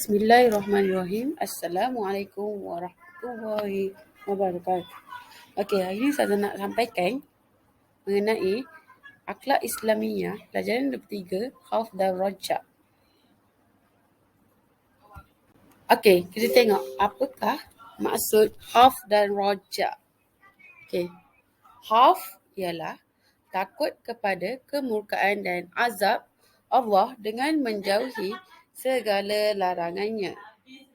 Bismillahirrahmanirrahim. Assalamualaikum warahmatullahi wabarakatuh. Okey, hari ini saya nak sampaikan mengenai akhlak Islamiyah, pelajaran 23, Khauf dan Raja. Okey, kita tengok apakah maksud Khauf dan Raja. Okey, Khauf ialah takut kepada kemurkaan dan azab Allah dengan menjauhi segala larangannya.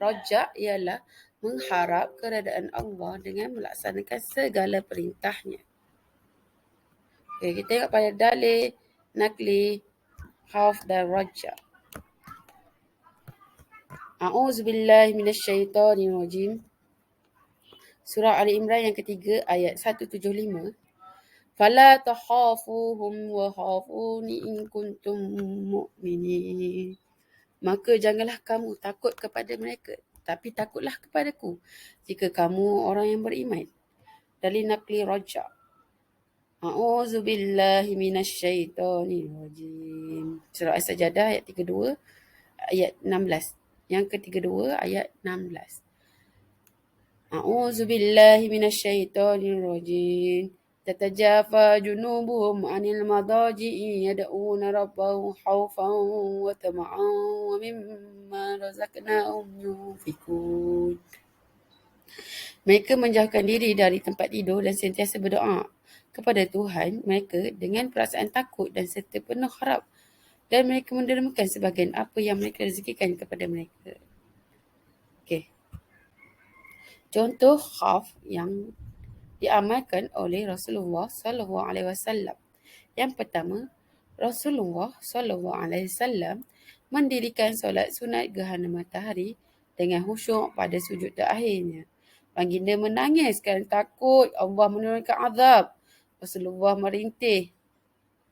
Raja ialah mengharap keredaan Allah dengan melaksanakan segala perintahnya. Okay, kita tengok pada dalil nakli Khauf dan Raja. A'udzubillahi minasyaitonirrajim. Surah Ali Imran yang ketiga ayat 175. Fala takhafuhum wa khafuni in kuntum mu'minin. Maka janganlah kamu takut kepada mereka, tapi takutlah kepadaku jika kamu orang yang beriman. Dari nakli Raja. A'udzubillahi minasyaitonirrajim. Surah As-Sajdah ayat 32 ayat 16. Yang ke-32 ayat 16. A'udzubillahi minasyaitonirrajim. تتجافى جنوبهم عن المضاجع يدعون ربهم خوفا وطمعا ومما رزقناهم ينفقون. Mereka menjauhkan diri dari tempat tidur dan sentiasa berdoa kepada Tuhan mereka dengan perasaan takut dan serta penuh harap, dan mereka mendermakan sebahagian apa yang mereka rezekikan kepada mereka. Okey. Contoh khauf yang diamalkan oleh Rasulullah SAW. Yang pertama, Rasulullah SAW mendirikan solat sunat gerhana matahari dengan khusyuk pada sujud terakhirnya. Baginda menangis kerana takut Allah menurunkan azab. Rasulullah merintih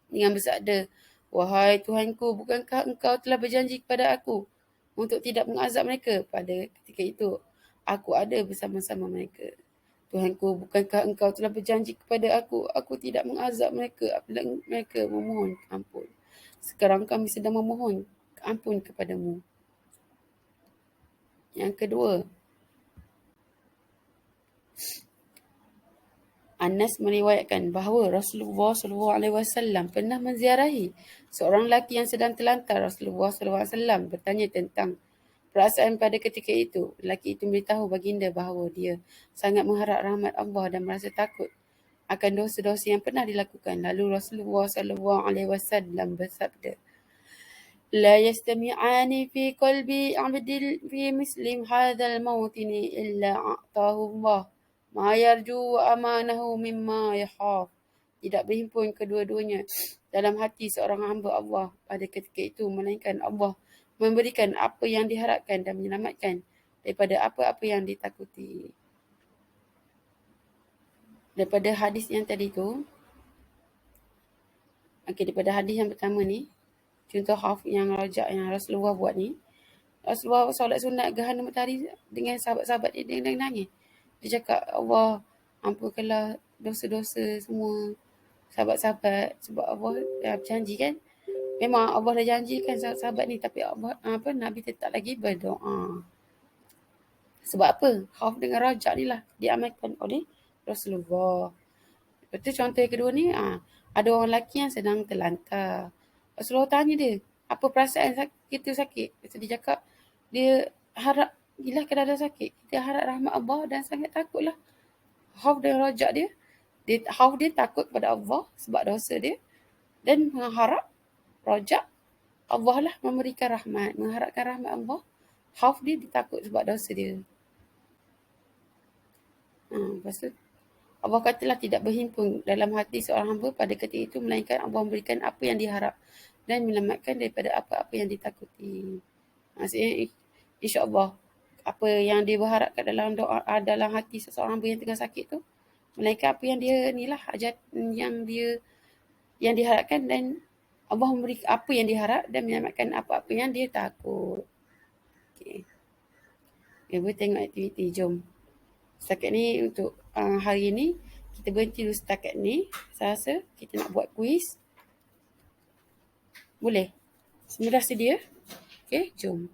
dengan bersabda, "Wahai Tuhanku, bukankah engkau telah berjanji kepada aku untuk tidak mengazab mereka pada ketika itu? Aku ada bersama-sama mereka. Tuhanku, bukankah engkau telah berjanji kepada aku tidak mengazab mereka apabila mereka memohon ampun. Sekarang kami sedang memohon ampun kepadamu." Yang kedua, Anas meriwayatkan bahawa Rasulullah SAW pernah menziarahi seorang lelaki yang sedang terlantar. Rasulullah SAW bertanya tentang perasaan pada ketika itu. Lelaki itu memberitahu baginda bahawa dia sangat mengharap rahmat Allah dan merasa takut akan dosa-dosa yang pernah dilakukan. Lalu Rasulullah SAW bersabda, "La yastami'ani fi qalbi 'abdin fi muslim hadzal mawtini illa a'tahu Allah ma yarju wa amanahu mimma yakhaf." Tidak berhimpun kedua-duanya dalam hati seorang hamba Allah pada ketika itu, melainkan Allah memberikan apa yang diharapkan dan menyelamatkan daripada apa-apa yang ditakuti. Daripada hadis yang tadi tu, daripada hadis yang pertama ni, contoh khauf yang Raja yang Rasulullah buat ni, Rasulullah solat sunat gerhana matahari dengan sahabat-sahabat dia nangis. Dia cakap, "Allah, ampunkanlah dosa-dosa semua sahabat-sahabat." Sebab Allah dah berjanji kan. Memang Allah dah janjikan sahabat ni, tapi Allah, Nabi tetap lagi berdoa. Sebab apa? Khauf dengan Raja ni lah diamalkan oleh Rasulullah. Lepas tu contoh yang kedua ni, ada orang lelaki yang sedang terlantar. Rasulullah tanya dia, apa perasaan kita sakit? Lepas tu dia cakap, dia harap, bila keadaan sakit, kita harap rahmat Allah dan sangat takutlah. Khauf dengan Raja dia khauf dia takut kepada Allah sebab dosa dia, dan mengharap Raja Allah lah memberikan rahmat, mengharapkan rahmat Allah. Khauf dia takut sebab dosa dia. Lepas tu Allah katalah tidak berhimpun dalam hati seorang hamba pada ketika itu, melainkan Allah memberikan apa yang diharap dan menyelamatkan daripada apa-apa yang ditakuti. Maksudnya, insya-Allah, apa yang dia berharapkan dalam doa, dalam hati seseorang hamba yang tengah sakit tu, melainkan apa yang dia inilah hajat yang diharapkan, dan Allah memberi apa yang diharap dan menyelamatkan apa-apa yang dia takut. Okey. Kita tengok aktiviti, jom. Setakat ni untuk hari ni kita berhenti dulu setakat ni. Saya rasa kita nak buat kuis. Boleh? Semua dah sedia? Okey, jom.